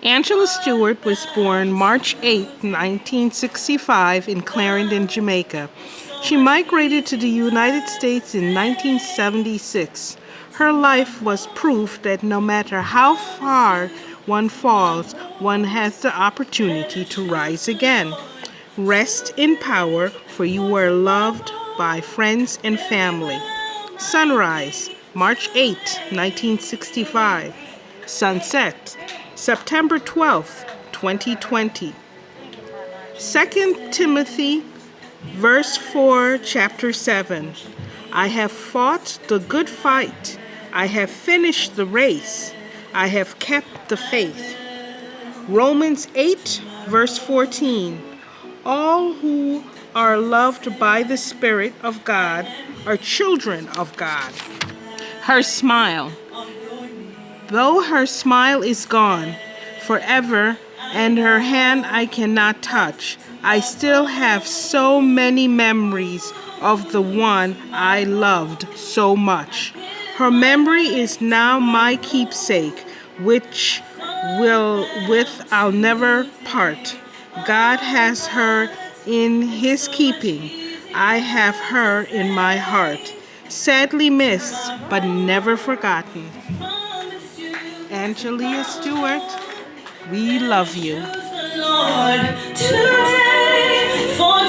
Angela Stewart was born March 8, 1965 in Clarendon, Jamaica. She migrated to the United States in 1976. Her life was proof that no matter how far one falls, one has the opportunity to rise again. Rest in power, for you were loved by friends and family. Sunrise, March 8, 1965. Sunset, September 12, 2020. 2 Timothy, verse 4, chapter 7. I have fought the good fight. I have finished the race. I have kept the faith. Romans 8, verse 14. All who are loved by the Spirit of God are children of God. Her smile. Though her smile is gone forever and her hand I cannot touch, I still have so many memories of the one I loved so much. Her memory is now my keepsake, with I'll never part. God has her in his keeping. I have her in my heart. Sadly missed, but never forgotten. Angelia Stewart, we love you. Lord, today, for